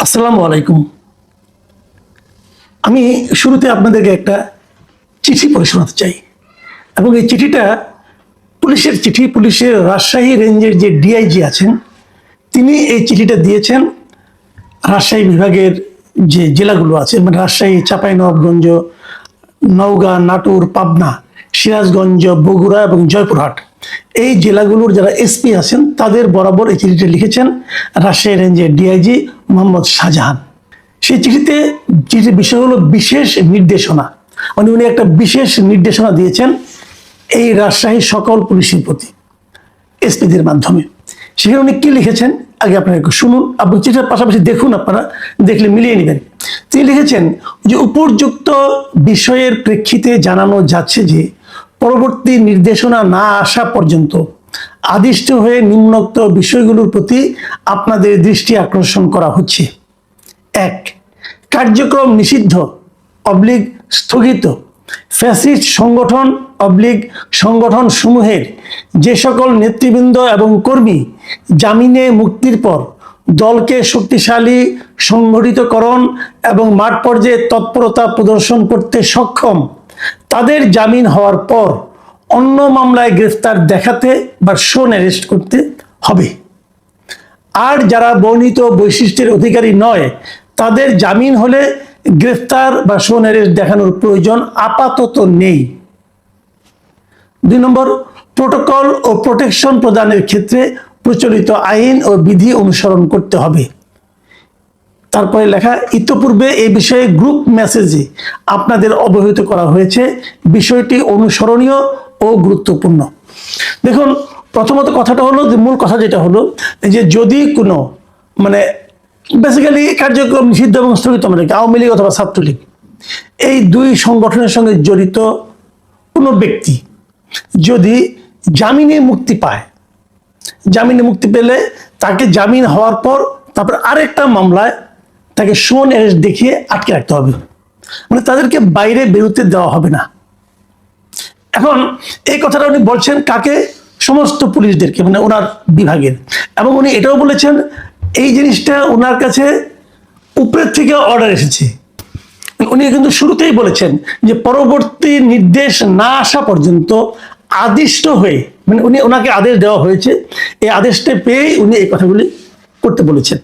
আসসালামু আলাইকুম। আমি শুরুতে আপনাদেরকে একটা চিঠি পড়ে শোনাতে চাই এবং এই চিঠিটা পুলিশের চিঠি। পুলিশের রাজশাহী রেঞ্জের যে ডিআইজি আছেন তিনি এই চিঠিটা দিয়েছেন রাজশাহী বিভাগের যে জেলাগুলো আছে, মানে রাজশাহী, চাঁপাইনবাবগঞ্জ, নওগাঁ, নাটোর, পাবনা, সিরাজগঞ্জ, বগুড়া এবং জয়পুরহাট, এই জেলাগুলোর যারা এসপি আছেন তাদের বরাবর এই চিঠিটা লিখেছেন রাজশাহী রেঞ্জের ডিআইজি মোহাম্মদ শাহজাহান। সেই চিঠির বিষয় হলো বিশেষ নির্দেশনা। মানে উনি একটা বিশেষ নির্দেশনা দিয়েছেন এই রাজশাহী সকল পুলিশের প্রতি এসপিদের মাধ্যমে। সেখানে উনি কি লিখেছেন আগে আপনারা একটু শুনুন, আপনি চিঠির পাশাপাশি দেখুন, আপনারা দেখলে মিলিয়ে নেবেন। তিনি লিখেছেন যে উপর্যুক্ত বিষয়ের প্রেক্ষিতে জানানো যাচ্ছে যে পরবর্তী নির্দেশনা না আসা পর্যন্ত আদিষ্ট হয়ে নিম্নোক্ত বিষয়গুলোর প্রতি আপনাদের দৃষ্টি আকর্ষণ করা হচ্ছে। 1. কার্যক্রম নিষিদ্ধ স্থগিত ফ্যাসিস্ট সংগঠন সমূহের যে সকল নেতৃবৃন্দ এবং কর্মী জামিনে মুক্তির পর দলকে শক্তিশালী সংগঠিতকরণ এবং মাঠ পর্যায়ে তৎপরতা প্রদর্শন করতে সক্ষম, তাদের জামিন হওয়ার পর অন্য মামলায় গ্রেফতার দেখাতে বা শোন অ্যারেস্ট করতে হবে। আর যারা বর্ণিত বৈশিষ্ট্যের অধিকারী নয় তাদের জামিন হলে গ্রেফতার বা শোন অ্যারেস্ট দেখানোর প্রয়োজন আপাতত নেই। 2 নম্বর, প্রোটোকল ও প্রোটেকশন প্রদানের ক্ষেত্রে প্রচলিত আইন ও বিধি অনুসরণ করতে হবে। তারপরে লেখা, ইতোপূর্বে এই বিষয়ে গ্রুপ মেসেজে আপনাদের অবহিত করা হয়েছে, বিষয়টি অনুসরণীয় ও গুরুত্বপূর্ণ। দেখুন, প্রথমত কথাটা হলো যে মূল কথা যেটা হলো যে যদি কোনো বেসিক্যালি কার্যক্রম নিষিদ্ধ এবং স্থগিত, মানে আওয়ামী লীগ অথবা ছাত্রলীগ, এই দুই সংগঠনের সঙ্গে জড়িত কোনো ব্যক্তি যদি জামিনে মুক্তি পায়, জামিনে মুক্তি পেলে তাকে জামিন হওয়ার পর তারপর আরেকটা মামলায় তাকে শোন অ্যারেস্ট দেখিয়ে আটকে রাখতে হবে, মানে তাদেরকে বাইরে বেরোতে দেওয়া হবে না। এখন এই কথাটা উনি বলছেন কাকে? সমস্ত পুলিশদেরকে, মানে ওনার বিভাগের। এবং উনি এটাও বলেছেন এই জিনিসটা ওনার কাছে উপরের থেকে অর্ডার এসেছে। উনি কিন্তু শুরুতেই বলেছেন যে পরবর্তী নির্দেশ না আসা পর্যন্ত আদিষ্ট হয়ে, মানে ওনাকে আদেশ দেওয়া হয়েছে, এই আদেশটা পেয়েই উনি এই কথাগুলি করতে বলেছেন।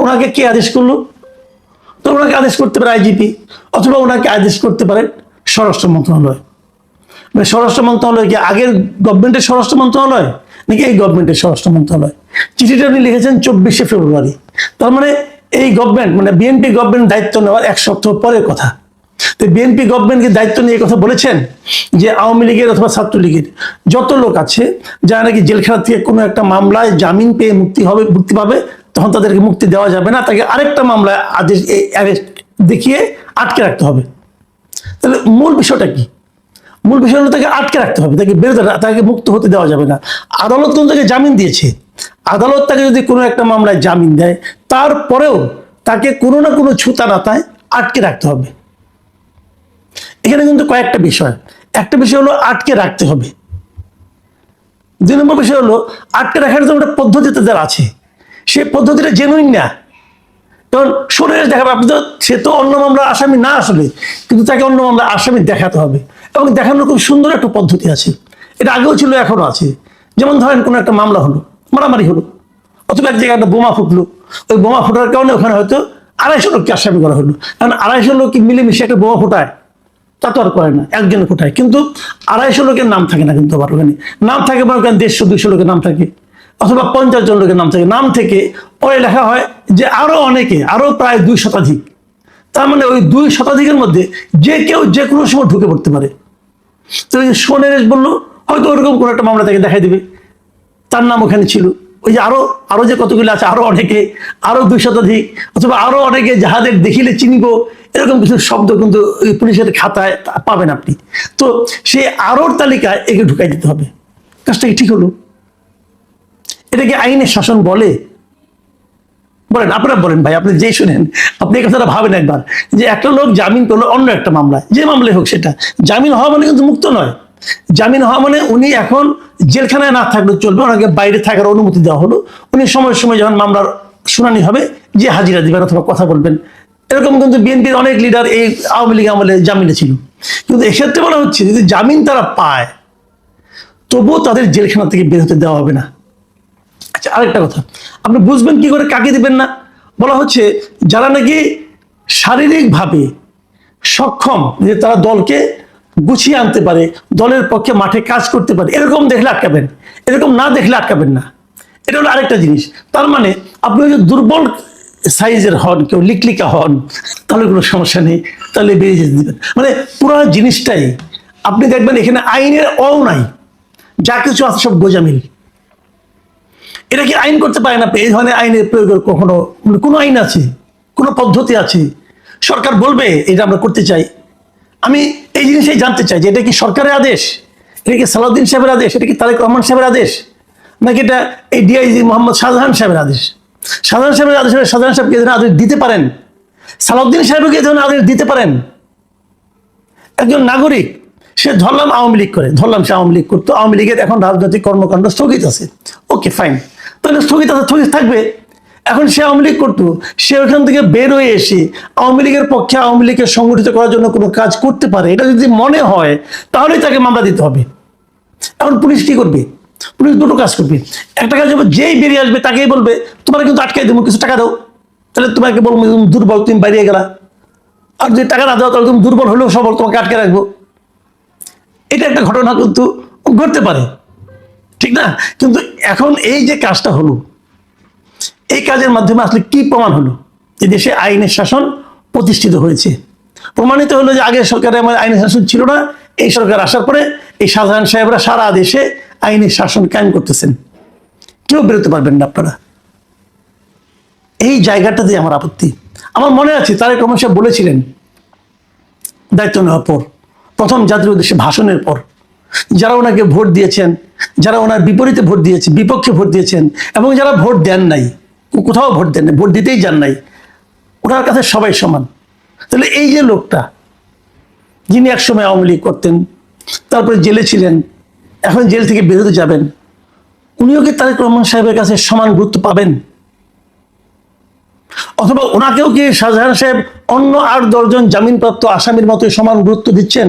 ওনাকে কে আদেশ করলো? তো ওনাকে আদেশ করতে পারে আইজিপি, অথবা ওনাকে আদেশ করতে পারে স্বরাষ্ট্র মন্ত্রণালয়। মানে স্বরাষ্ট্র মন্ত্রণালয় কি আগের গভর্নমেন্টের স্বরাষ্ট্র মন্ত্রণালয় নাকি এই গভর্নমেন্টের স্বরাষ্ট্র মন্ত্রণালয়? চিঠিটা উনি লিখেছেন 24শে ফেব্রুয়ারি। তার মানে এই গভর্নমেন্ট, মানে বিএনপি গভর্নমেন্ট দায়িত্ব নেওয়ার 1 সপ্তাহ পরের কথা। তো বিএনপি গভর্নমেন্টকে দায়িত্ব নিয়ে কথা বলেছেন যে আওয়ামী লীগের অথবা ছাত্রলীগের যত লোক আছে যারা নাকি জেলখানা থেকে কোনো একটা মামলায় জামিন পেয়ে মুক্তি পাবে, তখন তাদেরকে মুক্তি দেওয়া যাবে না, তাকে আরেকটা মামলায় আদেশ অ্যারেস্ট দেখিয়ে আটকে রাখতে হবে। তাহলে মূল বিষয়টা কি? মূল বিষয় হলো তাকে আটকে রাখতে হবে, তাকে বেরোতে, তাকে মুক্ত হতে দেওয়া যাবে না। আদালত কিন্তু তাকে জামিন দিয়েছে। আদালত তাকে যদি কোনো একটা মামলায় জামিন দেয়, তারপরেও তাকে কোনো না কোনো ছুতা নাতায় আটকে রাখতে হবে। এখানে কিন্তু কয়েকটা বিষয়। একটা বিষয় হলো আটকে রাখতে হবে। 2 নম্বর বিষয় হলো আটকে রাখার জন্য একটা পদ্ধতি তাদের আছে, সেই পদ্ধতিটা জেনুইন না। কারণ শোনে দেখাবে, আপনি তো, সে তো অন্য মামলার আসামি না আসলে, কিন্তু তাকে অন্য মামলার আসামি দেখাতে হবে, এবং দেখানোর খুব সুন্দর একটা পদ্ধতি আছে। এটা আগেও ছিল, এখনো আছে। যেমন ধরেন কোনো একটা মামলা হলো, মারামারি হলো, অথবা এক জায়গায় একটা বোমা ফুটলো, ওই বোমা ফোটার কারণে ওখানে হয়তো 250 লোককে আসামি করা হলো। কারণ 250 লোক মিলেমিশে একটা বোমা ফোটায়, তা তো আর করে না, একজনে ফোটায়, কিন্তু 250 লোকের নাম থাকে না, কিন্তু আবার ওখানে নাম থাকে, মনে করেন 150-200 লোকের নাম থাকে, অথবা 50 জন লোকের নাম থাকে। নাম থেকে পরে লেখা হয় যে আরো অনেকে, আরো প্রায় 2 শতাধিক। তার মানে ওই 2 শতাধিকের মধ্যে যে কেউ যে কোনো সময় ঢুকে পড়তে পারে। তো ওই যে শোন অ্যারেস্ট বললো, হয়তো ওরকম কোনো একটা মামলা তাকে দেখাই দেবে, তার নাম ওখানে ছিল। ওই যে আরো যে কতগুলো আছে, আরো অনেকে, আরো 2 শতাধিক, অথবা আরো অনেকে যাহাদের দেখিলে চিনিব, এরকম কিছু শব্দ কিন্তু ওই পুলিশের খাতায় পাবেন আপনি। তো সেই আরোর তালিকায় একে ঢুকাই দিতে হবে। কাজটা কি ঠিক হলো? এটাকে আইনের শাসন বলে? বলেন, আপনারা বলেন ভাই, আপনি যেই শুনেন, আপনি এই কথাটা ভাবেন একবার, যে একটা লোক জামিন করলো অন্য একটা মামলায়, যে মামলায় হোক সেটা, জামিন হওয়া মানে কিন্তু মুক্ত নয়। জামিন হওয়া মানে উনি এখন জেলখানায় না থাকলে চলবে, ওনাকে বাইরে থাকার অনুমতি দেওয়া হলো। উনি সময় সময় যখন মামলার শুনানি হবে, যে হাজিরা দিবেন অথবা কথা বলবেন। এরকম কিন্তু বিএনপির অনেক লিডার এই আওয়ামী লীগ আমলে জামিনে ছিল, কিন্তু এক্ষেত্রে বলা হচ্ছে যদি জামিন তারা পায় তবুও তাদের জেলখানা থেকে বের হতে দেওয়া হবে না। আচ্ছা, আরেকটা কথা, আপনি বুঝবেন কি করে কাকে দিবেন না? বলা হচ্ছে যারা নাকি শারীরিকভাবে সক্ষম, যে তারা দলকে গুছিয়ে আনতে পারে, দলের পক্ষে মাঠে কাজ করতে পারে, এরকম দেখলে আটকাবেন, এরকম না দেখলে আটকাবেন না। এটা হলো আরেকটা জিনিস। তার মানে আপনি যদি দুর্বল সাইজের হন, কেউ লিকলিকা হন, তাহলে কোনো সমস্যা নেই, তাহলে বেরিয়ে যেতে দিবেন। মানে পুরো জিনিসটাই আপনি দেখবেন এখানে আইনের নাই, যা কিছু আছে সব গোজামিল। এটা কি আইন করতে পারে না? এই ধরনের আইনের প্রয়োগের কখনো কোনো আইন আছে, কোনো পদ্ধতি আছে? সরকার বলবে এটা আমরা করতে চাই। আমি এই জিনিসটাই জানতে চাই যে এটা কি সরকারের আদেশ, এটা কি সালাউদ্দিন সাহেবের আদেশ, এটা কি তারেক রহমান সাহেবের আদেশ, নাকি এটা এই ডিআইজি মোহাম্মদ শাহজাহান সাহেবের আদেশ? শাহজাহান সাহেবের আদেশ, শাহজাহান সাহেবকে এই ধরনের আদেশ দিতে পারেন? সালাউদ্দিন সাহেবকে এই ধরনের আদেশ দিতে পারেন? একজন নাগরিক, সে ধরলাম আওয়ামী লীগ করে, ধরলাম সে আওয়ামী লীগ করতো, আওয়ামী লীগের এখন রাজনৈতিক কর্মকাণ্ড স্থগিত আছে, ওকে ফাইন, তাহলে স্থগিত আছে, স্থগিত থাকবে। এখন সে আওয়ামী লীগ করতো, সে ওখান থেকে বের হয়ে এসে আওয়ামী লীগের পক্ষে আওয়ামী লীগকে সংগঠিত করার জন্য কোনো কাজ করতে পারে, এটা যদি মনে হয় তাহলেই তাকে মামলা দিতে হবে। এখন পুলিশ কি করবে? পুলিশ দুটো কাজ করবে। একটা কাজ হবে, যেই বেরিয়ে আসবে তাকেই বলবে তোমার কিন্তু আটকাই দেবো, কিছু টাকা দাও, তাহলে তোমাকে বলবো তুমি দুর্বল, তুমি বাইরে গেলা। আর যদি টাকা না দাও তাহলে তুমি দুর্বল হলেও সবল, তোমাকে আটকে রাখবো। এটা একটা ঘটনা কিন্তু ঘটতে পারে, ঠিক না? কিন্তু এখন এই যে কাজটা হলো, এই কাজের মাধ্যমে আসলে কি প্রমাণ হলো? যে দেশে আইনের শাসন প্রতিষ্ঠিত হয়েছে। প্রমাণিত হলো যে আগের সরকারের আইনের শাসন ছিল না, এই সরকার আসার পরে এই শাহজাহান সাহেবরা সারা দেশে আইনের শাসন কায়েম করতেছেন, কেউ বেরোতে পারবেন না আপনারা। এই জায়গাটাতে আমার আপত্তি। আমার মনে আছে তারেক রহমান সাহেব বলেছিলেন দায়িত্ব নেওয়ার পর, প্রথম জাতির উদ্দেশ্যে ভাষণের পর, যারা ওনাকে ভোট দিয়েছেন, যারা ওনার বিপরীতে ভোট দিয়েছে, বিপক্ষে ভোট দিয়েছেন, এবং যারা ভোট দেন নাই, কোথাও ভোট দেন নাই, ভোট দিতেই যান নাই, ওনার কাছে সবাই সমান। তাহলে এই যে লোকটা, যিনি একসময় আওয়ামী লীগ করতেন, তারপরে জেলে ছিলেন, এখন জেল থেকে বেরোতে যাবেন, উনিও কি তারেক রহমান সাহেবের কাছে সমান গুরুত্ব পাবেন? অথবা ওনাকেও কি শাহজাহান সাহেব অন্য 8-10 জন জামিনপ্রাপ্ত আসামির মতো সমান গুরুত্ব দিচ্ছেন,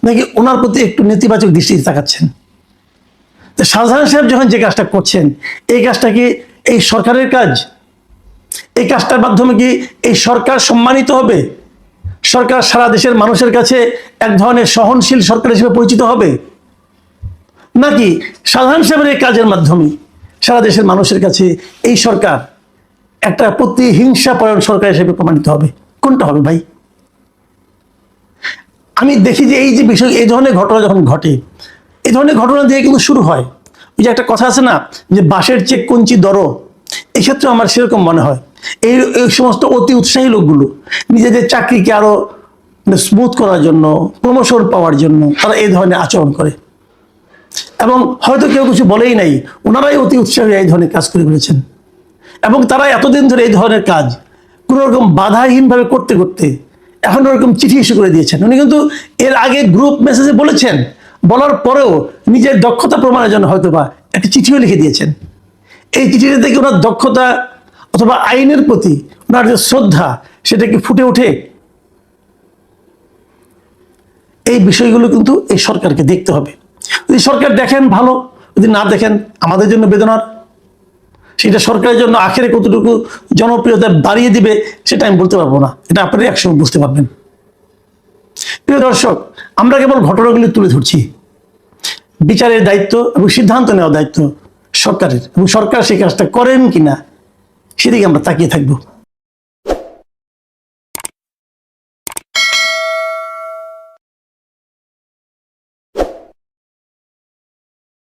নাকি ওনার প্রতি একটু নেতিবাচক দৃষ্টিতে তাকাচ্ছেন? তো শাহজাহান সাহেব যখন যে কাজটা করছেন, এই কাজটা কি এই সরকারের কাজ? এই কাজটার মাধ্যমে কি এই সরকার সম্মানিত হবে? সরকার সারা দেশের মানুষের কাছে এক ধরনের সহনশীল সরকার হিসেবে পরিচিত হবে? নাকি শাহজাহান সাহেবের এই কাজের মাধ্যমে সারা দেশের মানুষের কাছে এই সরকার একটা প্রতিহিংসাপরায়ণ সরকার হিসেবে প্রমাণিত হবে? কোনটা হবে ভাই? আমি দেখি যে এই যে বিষয়, এই ধরনের ঘটনা যখন ঘটে, এই ধরনের ঘটনা দিয়ে কিন্তু শুরু হয়। ওই যে একটা কথা আছে না, যে বাঁশের চেয়ে কঞ্চি দরো, এক্ষেত্রে আমার সেরকম মনে হয়। এই এই সমস্ত অতি উৎসাহী লোকগুলো নিজেদের চাকরিকে আরো স্মুথ করার জন্য, প্রমোশন পাওয়ার জন্য তারা এই ধরনের আচরণ করে, এবং হয়তো কেউ কিছু বলেই নাই, ওনারাই অতি উৎসাহী এই ধরনের কাজ করে ফেলেছেন। এবং তারা এতদিন ধরে এই ধরনের কাজ কোনো রকম বাধাহীনভাবে করতে করতে এখন ওরকম চিঠি ইস্যু করে দিয়েছেন। উনি কিন্তু এর আগে গ্রুপ মেসেজে বলেছেন, বলার পরেও নিজের দক্ষতা প্রমাণের জন্য হয়তোবা একটা চিঠিও লিখে দিয়েছেন। এই চিঠিটা থেকে ওনার দক্ষতা অথবা আইনের প্রতি ওনার যে শ্রদ্ধা, সেটা কি ফুটে ওঠে? এই বিষয়গুলো কিন্তু এই সরকারকে দেখতে হবে। যদি সরকার দেখেন ভালো, যদি না দেখেন আমাদের জন্য বেদনার। সেটা সরকারের জন্য আখেরে কতটুকু জনপ্রিয়তা বাড়িয়ে দিবে সেটা আমি বলতে পারবো না, এটা আপনারা একসময় বুঝতে পারবেন। প্রিয় দর্শক, আমরা কেবল ঘটনাগুলি তুলে ধরছি। বিচারের দায়িত্ব এবং সিদ্ধান্ত নেওয়ার দায়িত্ব সরকারের, এবং সরকার সেই কাজটা করেন কিনা সেদিকে আমরা তাকিয়ে থাকবো।